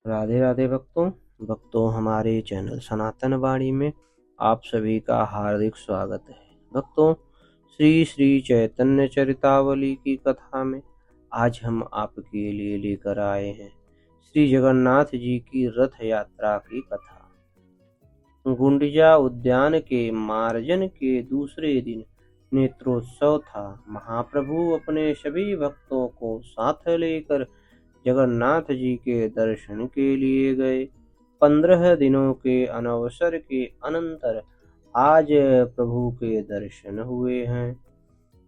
राधे राधे भक्तों हमारे चैनल सनातन वाणी में आप सभी का हार्दिक स्वागत है। भक्तों, श्री श्री चैतन्य चरितावली की कथा में आज हम आपके लिए लेकर आए हैं श्री जगन्नाथ जी की रथ यात्रा की कथा। गुंडिचा उद्यान के मार्जन के दूसरे दिन नेत्रोत्सव था। महाप्रभु अपने सभी भक्तों को साथ लेकर जगन्नाथ जी के दर्शन के लिए गए। 15 दिनों के अनवसर के अनंतर आज प्रभु के दर्शन हुए हैं।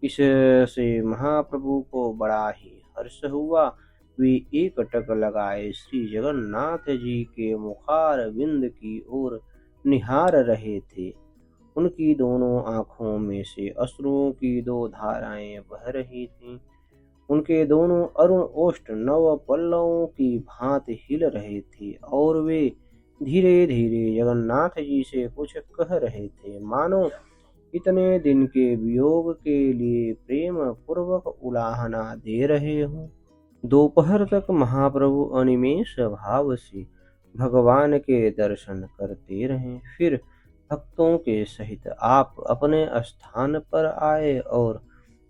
इससे महाप्रभु को बड़ा ही हर्ष हुआ। वे एकटक लगाए श्री जगन्नाथ जी के मुखार बिंद की ओर निहार रहे थे। उनकी दोनों आंखों में से अश्रुओं की 2 धाराएं बह रही थीं। उनके दोनों अरुण ओष्ठ नव पल्लवों की भांति हिल रहे थे और वे धीरे धीरे जगन्नाथ जी से कुछ कह रहे थे, मानो इतने दिन के वियोग के लिए प्रेम पूर्वक उलाहना दे रहे हों। दोपहर तक महाप्रभु अनिमेष भाव से भगवान के दर्शन करते रहे। फिर भक्तों के सहित आप अपने स्थान पर आए और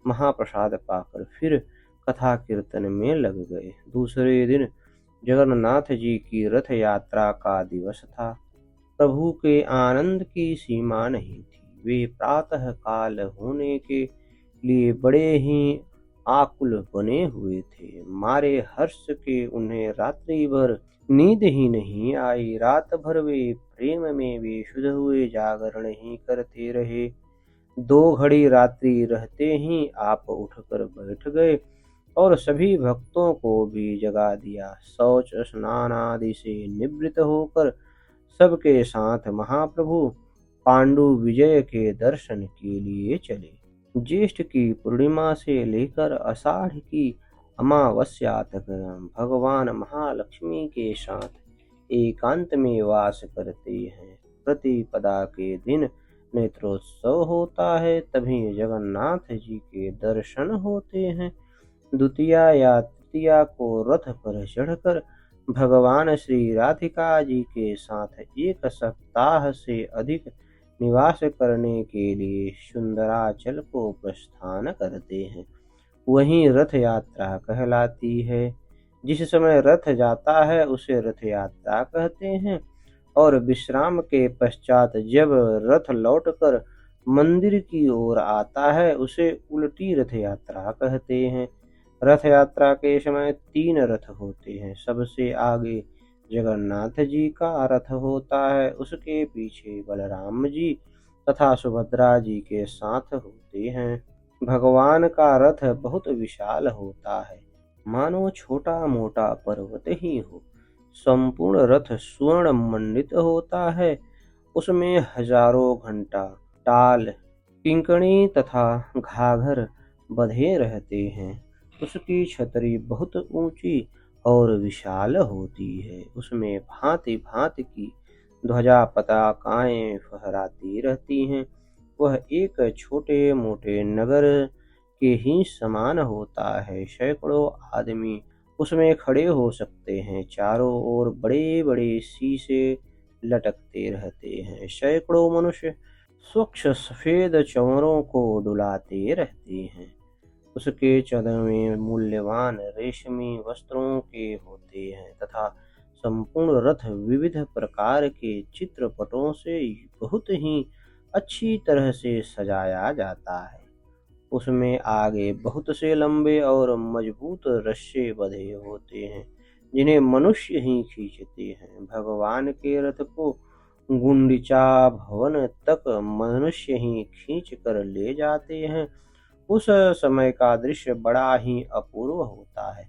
महाप्रसाद पाकर फिर कथा कीर्तन में लग गए। दूसरे दिन जगन्नाथ जी की रथ यात्रा का दिवस था। प्रभु के आनंद की सीमा नहीं थी। वे प्रातः काल होने के लिए बड़े ही आकुल बने हुए थे। मारे हर्ष के उन्हें रात्रि भर नींद ही नहीं आई। रात भर वे प्रेम में बेसुध हुए जागरण ही करते रहे। 2 घड़ी रात्रि रहते ही आप उठकर बैठ गए और सभी भक्तों को भी जगा दिया। शौच स्नान आदि से निवृत्त होकर सबके साथ महाप्रभु पांडु विजय के दर्शन के लिए चले। ज्येष्ठ की पूर्णिमा से लेकर आषाढ़ की अमावस्या तक भगवान महालक्ष्मी के साथ एकांत में वास करते हैं। प्रतिपदा के दिन नेत्रोत्सव होता है, तभी जगन्नाथ जी के दर्शन होते हैं। द्वितीया या तृतीया को रथ पर चढ़कर भगवान श्री राधिका जी के साथ 1 सप्ताह से अधिक निवास करने के लिए सुंदराचल को प्रस्थान करते हैं। वहीं रथ यात्रा कहलाती है। जिस समय रथ जाता है उसे रथ यात्रा कहते हैं और विश्राम के पश्चात जब रथ लौटकर मंदिर की ओर आता है उसे उल्टी रथ यात्रा कहते हैं। रथ यात्रा के समय 3 रथ होते हैं। सबसे आगे जगन्नाथ जी का रथ होता है, उसके पीछे बलराम जी तथा सुभद्रा जी के साथ होते हैं। भगवान का रथ बहुत विशाल होता है, मानो छोटा मोटा पर्वत ही हो। संपूर्ण रथ स्वर्ण मंडित होता है। उसमें हजारों घंटा, टाल, किंकणी तथा घाघर बंधे रहते हैं। उसकी छतरी बहुत ऊंची और विशाल होती है। उसमें भांति भांति की ध्वजा पताकाएं फहराती रहती हैं। वह एक छोटे मोटे नगर के ही समान होता है। सैकड़ों आदमी उसमें खड़े हो सकते हैं। चारों ओर बड़े बड़े शीशे लटकते रहते हैं। सैकड़ों मनुष्य स्वच्छ सफेद चंवरों को डुलाते रहते हैं। उसके चदमे मूल्यवान रेशमी वस्त्रों के होते हैं तथा संपूर्ण रथ विविध प्रकार के चित्रपटों से बहुत ही अच्छी तरह से सजाया जाता है। उसमें आगे बहुत से लंबे और मजबूत रस्से बंधे होते हैं, जिन्हें मनुष्य ही खींचते हैं। भगवान के रथ को गुंडिचा भवन तक मनुष्य ही खींच कर ले जाते हैं। उस समय का दृश्य बड़ा ही अपूर्व होता है।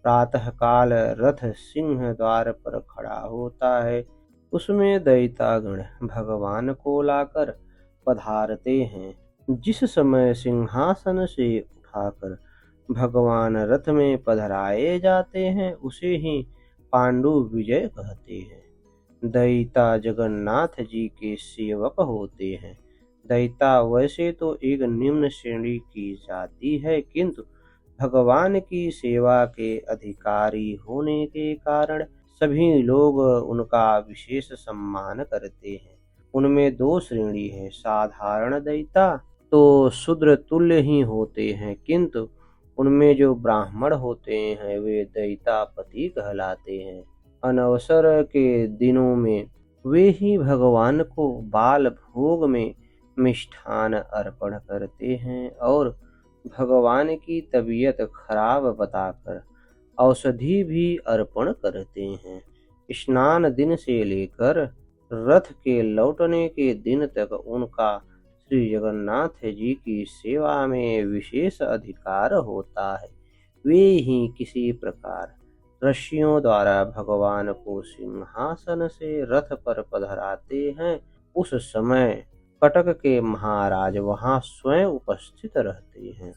प्रातः काल रथ सिंह द्वार पर खड़ा होता है। उसमें दैत्यागण भगवान को लाकर पधारते हैं। जिस समय सिंहासन से उठाकर भगवान रथ में पधराए जाते हैं उसे ही पांडु विजय कहते हैं। दैत्य जगन्नाथ जी के सेवक होते हैं। दैत्य वैसे तो एक निम्न श्रेणी की जाति है, किंतु भगवान की सेवा के अधिकारी होने के कारण सभी लोग उनका विशेष सम्मान करते हैं। उनमें दो श्रेणी है, साधारण दैता तो शूद्र तुल्य ही होते हैं, किंतु उनमें जो ब्राह्मण होते हैं वे दैतापति कहलाते हैं। अनवसर के दिनों में वे ही भगवान को बाल भोग में मिष्ठान अर्पण करते हैं और भगवान की तबीयत खराब बताकर औषधि भी अर्पण करते हैं। स्नान दिन से लेकर रथ के लौटने के दिन तक उनका श्री जगन्नाथ जी की सेवा में विशेष अधिकार होता है। वे ही किसी प्रकार ऋषियों द्वारा भगवान को सिंहासन से रथ पर पधराते हैं। उस समय कटक के महाराज वहां स्वयं उपस्थित रहते हैं।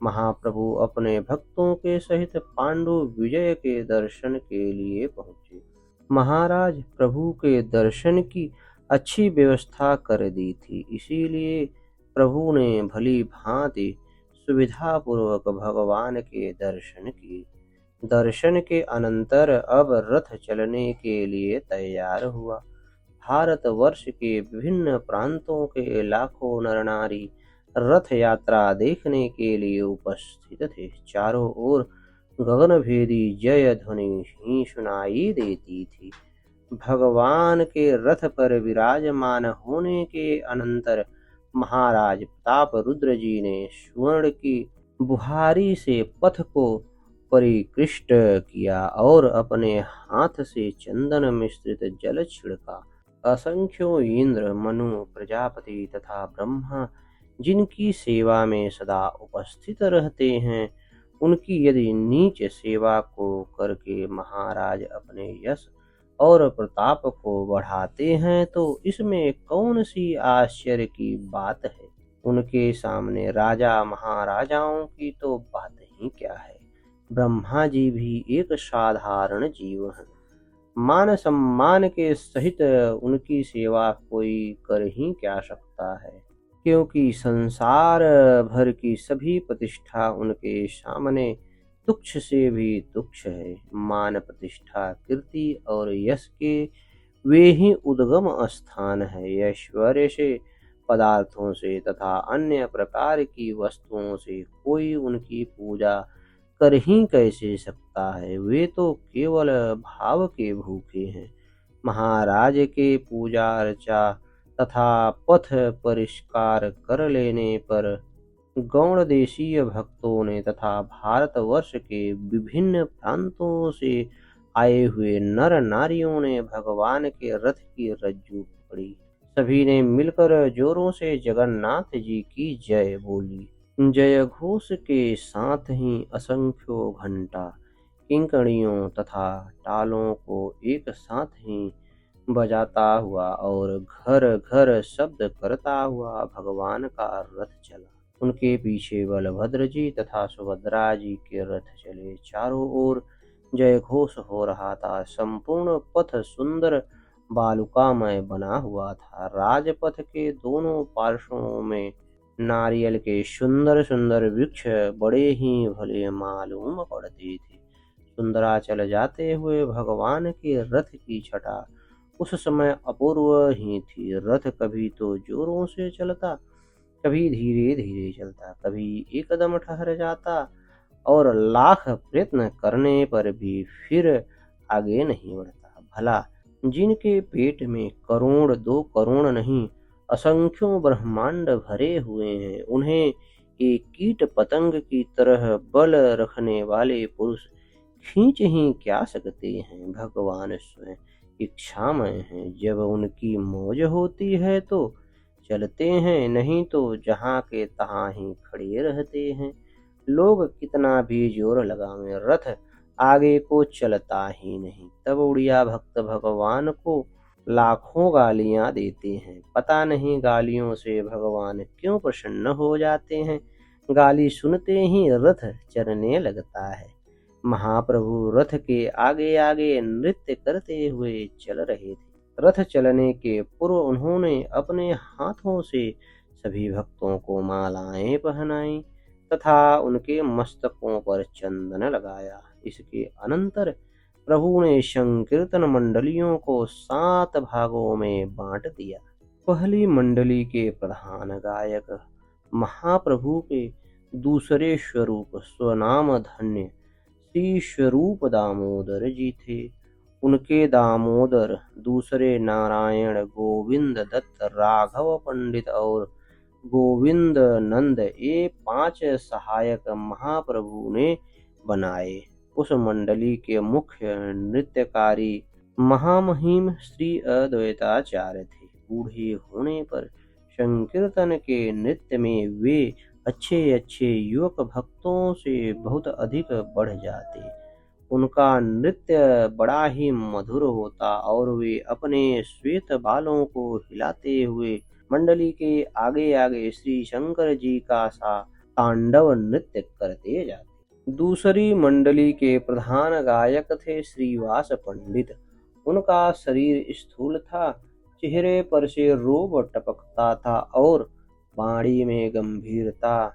महाप्रभु अपने भक्तों के सहित पांडु विजय के दर्शन के लिए पहुंचे। महाराज प्रभु के दर्शन की अच्छी व्यवस्था कर दी थी, इसीलिए प्रभु ने भली भांति सुविधा पूर्वक भगवान के दर्शन किए। दर्शन के अनंतर अब रथ चलने के लिए तैयार हुआ। भारतवर्ष के विभिन्न प्रांतों के लाखों नर नारी रथ यात्रा देखने के लिए उपस्थित थे। चारों ओर गगनभेदी जय ध्वनि ही सुनाई देती थी। भगवान के रथ पर विराजमान होने के अनंतर महाराज प्रताप रुद्र जी ने स्वर्ण की बुहारी से पथ को परिकृष्ट किया और अपने हाथ से चंदन मिश्रित जल छिड़का। असंख्यों इंद्र, मनु, प्रजापति तथा ब्रह्मा जिनकी सेवा में सदा उपस्थित रहते हैं, उनकी यदि नीच सेवा को करके महाराज अपने यश और प्रताप को बढ़ाते हैं तो इसमें कौन सी आश्चर्य की बात है। उनके सामने राजा महाराजाओं की तो बात ही क्या है। ब्रह्मा जी भी एक साधारण जीव हैं। मान सम्मान के सहित उनकी सेवा कोई कर ही क्या सकता है, क्योंकि संसार भर की सभी प्रतिष्ठा उनके सामने तुच्छ से भी तुच्छ है। मान, प्रतिष्ठा, कीर्ति और यश के वे ही उद्गम स्थान है। ऐश्वर्य से, पदार्थों से तथा अन्य प्रकार की वस्तुओं से कोई उनकी पूजा कर ही कैसे सकता है। वे तो केवल भाव के भूखे हैं। महाराज के पूजा अर्चा तथा पथ परिष्कार कर लेने पर गौड़ देशीय भक्तों ने तथा भारतवर्ष के विभिन्न प्रांतों से आए हुए नर नारियों ने भगवान के रथ की रज्जू पकड़ी। सभी ने मिलकर जोरों से जगन्नाथ जी की जय बोली। जय घोष के साथ ही असंख्यों घंटा, किंकड़ियों तथा तालों को एक साथ ही बजाता हुआ और घर घर शब्द करता हुआ भगवान का रथ चला। उनके पीछे बलभद्र जी तथा सुभद्रा जी के रथ चले। चारों ओर जय घोष हो रहा था। संपूर्ण पथ सुंदर बालुकामय बना हुआ था। राजपथ के दोनों पार्श्वों में नारियल के सुंदर सुंदर वृक्ष बड़े ही भले मालूम पड़ते थे। सुंदराचल जाते हुए भगवान के रथ की छटा उस समय अपूर्व ही थी। रथ कभी तो जोरों से चलता, कभी धीरे धीरे चलता, कभी एकदम ठहर जाता और लाख प्रयत्न करने पर भी फिर आगे नहीं बढ़ता। भला जिनके पेट में करोड़ दो करोड़ नहीं असंख्यों ब्रह्मांड भरे हुए हैं, उन्हें एक कीट पतंग की तरह बल रखने वाले पुरुष खींच ही क्या सकते हैं। भगवान स्वयं इच्छामय हैं। जब उनकी मौज होती है तो चलते हैं, नहीं तो जहाँ के तहाँ ही खड़े रहते हैं। लोग कितना भी जोर लगावें, रथ आगे को चलता ही नहीं। तब उड़िया भक्त भगवान को लाखों गालियां देते हैं। पता नहीं गालियों से भगवान क्यों प्रसन्न हो जाते हैं। गाली सुनते ही रथ चलने लगता है। महाप्रभु रथ के आगे आगे नृत्य करते हुए चल रहे थे। रथ चलने के पूर्व उन्होंने अपने हाथों से सभी भक्तों को मालाएं पहनाई तथा उनके मस्तकों पर चंदन लगाया। इसके अनंतर प्रभु ने संकीर्तन मंडलियों को 7 भागों में बांट दिया। पहली मंडली के प्रधान गायक महाप्रभु के दूसरे स्वरूप स्वनाम धन्य श्री स्वरूप दामोदर जी थे। उनके दामोदर दूसरे नारायण गोविंद दत्त राघव पंडित और गोविंद नंद ये 5 सहायक महाप्रभु ने बनाए। उस मंडली के मुख्य नृत्यकारी महामहिम श्री अद्वैताचार्य थे। बूढ़े होने पर संकीर्तन के नृत्य में वे अच्छे युवक भक्तों से बहुत अधिक बढ़ जाते। उनका नृत्य बड़ा ही मधुर होता और वे अपने श्वेत बालों को हिलाते हुए मंडली के आगे आगे श्री शंकर जी का सा तांडव नृत्य करते जाते। दूसरी मंडली के प्रधान गायक थे श्रीवास पंडित। उनका शरीर स्थूल था, चेहरे पर से रोब टपकता था और वाणी में गंभीरता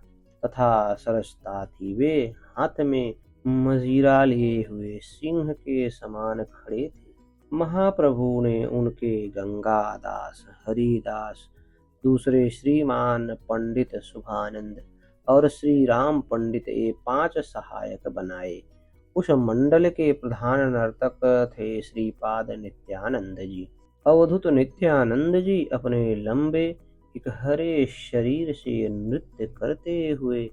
तथा सरसता थी। वे हाथ में मजीरा लिए हुए सिंह के समान खड़े थे। महाप्रभु ने उनके गंगादास, हरिदास, दूसरे श्रीमान पंडित शुभानंद और श्री राम पंडित ये 5 सहायक बनाए। उस मंडल के प्रधान नर्तक थे श्रीपाद नित्यानंद जी। अवधूत नित्यानंद जी अपने लंबे इकहरे शरीर से नृत्य करते हुए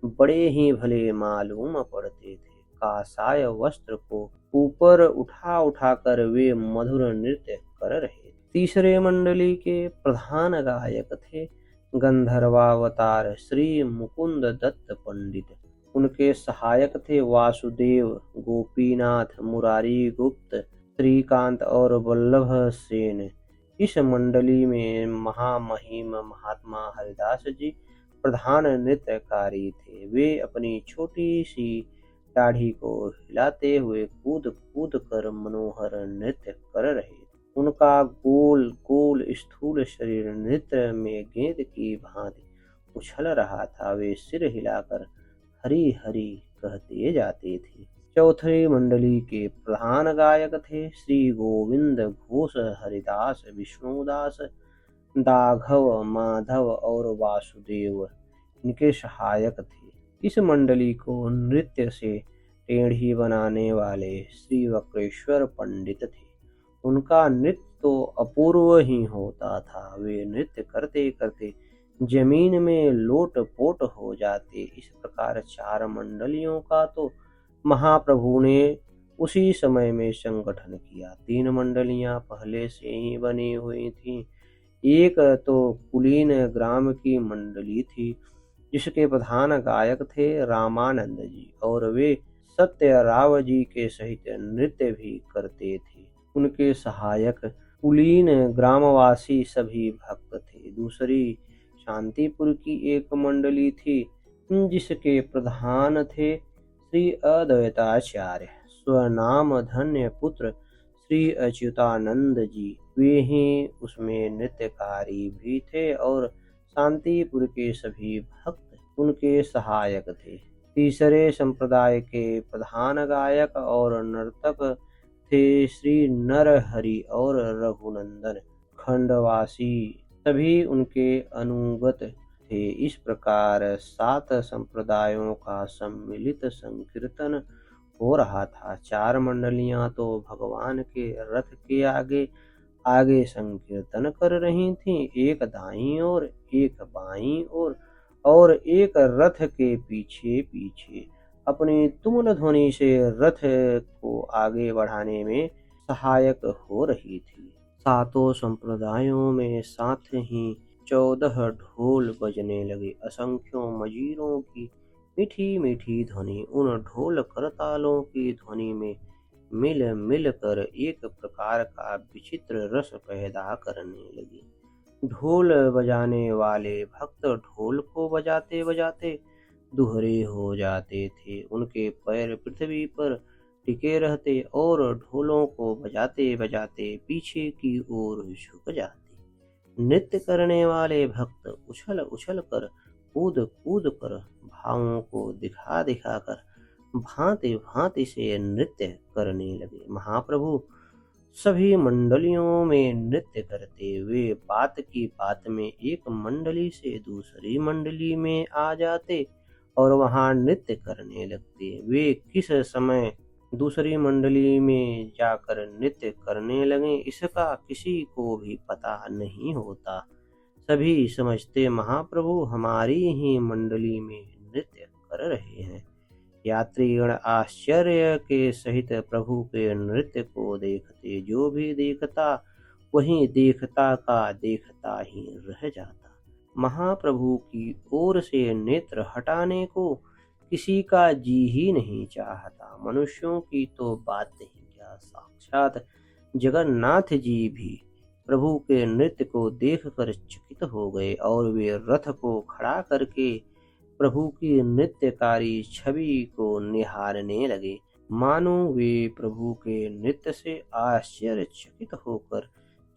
बड़े ही भले मालूम पड़ते थे। कासाय वस्त्र को ऊपर उठा कर वे मधुर नृत्य कर रहे थे। तीसरे मंडली के प्रधान गायक थे गंधर्वावतार श्री मुकुंद दत्त पंडित। उनके सहायक थे वासुदेव, गोपीनाथ, मुरारी गुप्त, श्रीकांत और वल्लभ सेन। इस मंडली में महामहिम महात्मा हरिदास जी प्रधान नृत्यकारी थे। वे अपनी छोटी सी दाढ़ी को हिलाते हुए कूद कूद कर मनोहर नृत्य कर रहे थे। उनका गोल गोल स्थूल शरीर नृत्य में गेंद की भांति उछल रहा था। वे सिर हिलाकर हरि हरि कहते जाते थे। चौथी मंडली के प्रधान गायक थे श्री गोविंद घोष, हरिदास, विष्णुदास, दाघव, माधव और वासुदेव इनके सहायक थे। इस मंडली को नृत्य से टेढ़ी बनाने वाले श्री वक्रेश्वर पंडित थे। उनका नृत्य तो अपूर्व ही होता था। वे नृत्य करते करते जमीन में लोट पोट हो जाते। इस प्रकार 4 मंडलियों का तो महाप्रभु ने उसी समय में संगठन किया। 3 मंडलियां पहले से ही बनी हुई थीं। एक तो कुलीन ग्राम की मंडली थी जिसके प्रधान गायक थे रामानंद जी और वे सत्यराव जी के सहित नृत्य भी करते थे। उनके सहायक कुलीन ग्रामवासी सभी भक्त थे। दूसरी शांतिपुर की एक मंडली थी जिसके प्रधान थे श्री अद्वैताचार्य, स्वनाम धन्य पुत्र श्री अच्युतानंद जी। वे ही उसमें नृत्यकारी भी थे और शांतिपुर के सभी भक्त उनके सहायक थे। तीसरे संप्रदाय के प्रधान गायक और नर्तक थे श्री नरहरि और रघुनंदन। खंडवासी सभी उनके अनुगत थे। इस प्रकार 7 संप्रदायों का सम्मिलित संकीर्तन हो रहा था। 4 मंडलियां तो भगवान के रथ के आगे आगे संकीर्तन कर रही थीं, एक दाईं ओर, एक बाईं ओर और एक रथ के पीछे पीछे अपनी तुमुल ध्वनि से रथ को आगे बढ़ाने में सहायक हो रही थी। 7 संप्रदायों में साथ ही 14 ढोल बजने लगे। असंख्यों मजीरों की मीठी मीठी ध्वनि उन ढोल करतालों की ध्वनि में मिल मिल कर एक प्रकार का विचित्र रस पैदा करने लगी। ढोल बजाने वाले भक्त ढोल को बजाते बजाते दुहरे हो जाते थे। उनके पैर पृथ्वी पर टिके रहते और ढोलों को बजाते बजाते पीछे की ओर झुक जाते। नृत्य करने वाले भक्त उछल उछल कर, कूद कूद कर, भावों को दिखा दिखा कर भांति भांति से नृत्य करने लगे। महाप्रभु सभी मंडलियों में नृत्य करते। वे बात की बात में एक मंडली से दूसरी मंडली में आ जाते और वहां नृत्य करने लगते। वे किस समय दूसरी मंडली में जाकर नृत्य करने लगे इसका किसी को भी पता नहीं होता। सभी समझते महाप्रभु हमारी ही मंडली में नृत्य कर रहे हैं। यात्रीगण आश्चर्य के सहित प्रभु के नृत्य को देखते। जो भी देखता वहीं देखता का देखता ही रह जाता। महाप्रभु की ओर से नेत्र हटाने को किसी का जी ही नहीं चाहता। मनुष्यों की तो बात नहीं, क्या साक्षात जगन्नाथ जी भी प्रभु के नृत्य को देखकर चकित हो गए और वे रथ को खड़ा करके प्रभु की नृत्यकारी छवि को निहारने लगे, मानो वे प्रभु के नृत्य से आश्चर्यचकित होकर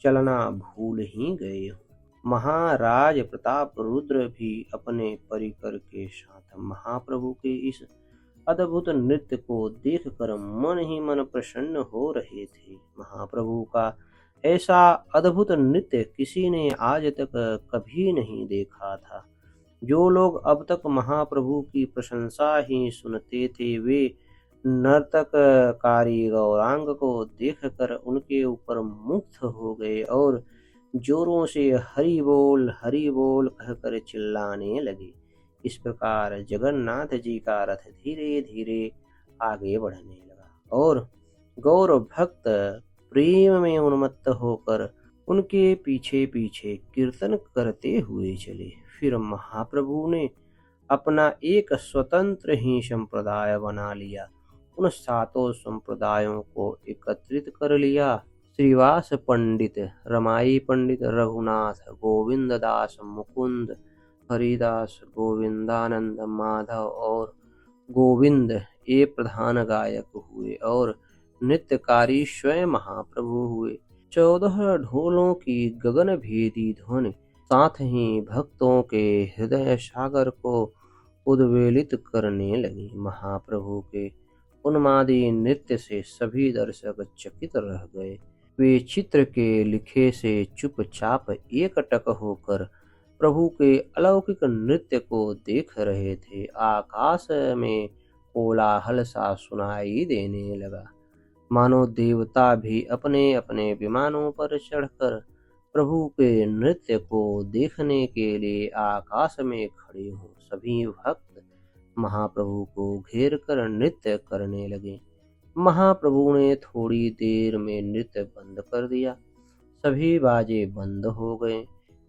चलना भूल ही गए हों। महाराज प्रताप रुद्र भी अपने परिकर के साथ महाप्रभु के इस अद्भुत नृत्य को देखकर मन ही मन प्रसन्न हो रहे थे। महाप्रभु का ऐसा अद्भुत नृत्य किसी ने आज तक कभी नहीं देखा था। जो लोग अब तक महाप्रभु की प्रशंसा ही सुनते थे वे नर्तककारी गौरांग को देखकर उनके ऊपर मुग्ध हो गए और जोरों से हरि बोल कहकर चिल्लाने लगे। इस प्रकार जगन्नाथ जी का रथ धीरे धीरे आगे बढ़ने लगा और गौर भक्त प्रेम में उन्मत्त होकर उनके पीछे पीछे कीर्तन करते हुए चले। फिर महाप्रभु ने अपना एक स्वतंत्र ही संप्रदाय बना लिया। उन सातों संप्रदायों को एकत्रित कर लिया। श्रीवास पंडित, रमाई पंडित, रघुनाथ, गोविंद दास, मुकुंद, हरिदास, गोविंदानंद, माधव और गोविंद ये प्रधान गायक हुए और नृत्यकारी स्वयं महाप्रभु हुए। 14 ढोलों की गगन भेदी ध्वनि साथ ही भक्तों के हृदय सागर को उद्वेलित करने लगी। महाप्रभु के उन्मादी नृत्य से सभी दर्शक चकित रह गए। वे चित्र के लिखे से चुपचाप एकटक होकर प्रभु के अलौकिक नृत्य को देख रहे थे। आकाश में कोलाहल सा सुनाई देने लगा, मानो देवता भी अपने अपने विमानों पर चढ़कर प्रभु के नृत्य को देखने के लिए आकाश में खड़े हों। सभी भक्त महाप्रभु को घेर कर नृत्य करने लगे। महाप्रभु ने थोड़ी देर में नृत्य बंद कर दिया। सभी बाजे बंद हो गए।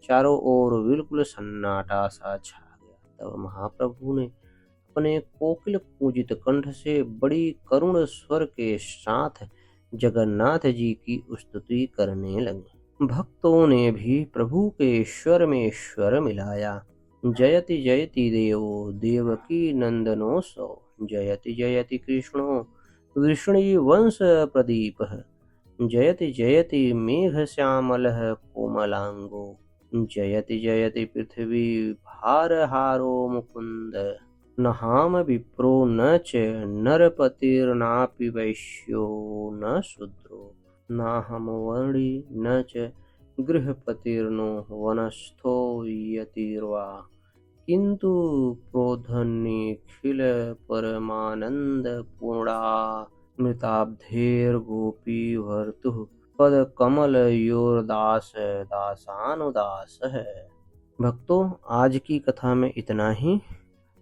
चारों ओर बिल्कुल सन्नाटा सा छा गया। तब महाप्रभु ने अपने कोकिल पूजित कंठ से बड़ी करुण स्वर के साथ जगन्नाथ जी की स्तुति करने लगे। भक्तों ने भी प्रभु के स्वर में स्वर मिलाया। जयति जयति देवो देवकी नंदनोत्सव, जयति जयति कृष्णो वृष्णि वंश प्रदीपः, जयति जयति मेघ श्यामलः कोमलांगो, जयति जयति पृथ्वी भारहारो मुकुंद, नहाम विप्रो न च नरपतिर्नापि वैश्यो न शूद्रो, नाहम वर्णी न च गृहपतिर्नो वनस्थो यतिर्वा, किंतु प्रोधन्निखिल परमानंद पूर्णा मृताब्धेर्गोपी भर्तुः पद कमल योरदास दासानुदास है। भक्तों, आज की कथा में इतना ही।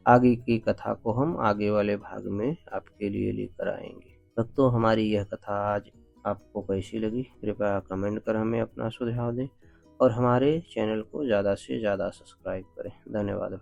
आगे की कथा को हम आगे वाले भाग में आपके लिए लेकर आएंगे। भक्तों, हमारी यह कथा आज आपको कैसी लगी कृपया कमेंट कर हमें अपना सुझाव दें और हमारे चैनल को ज़्यादा से ज़्यादा सब्सक्राइब करें। धन्यवाद।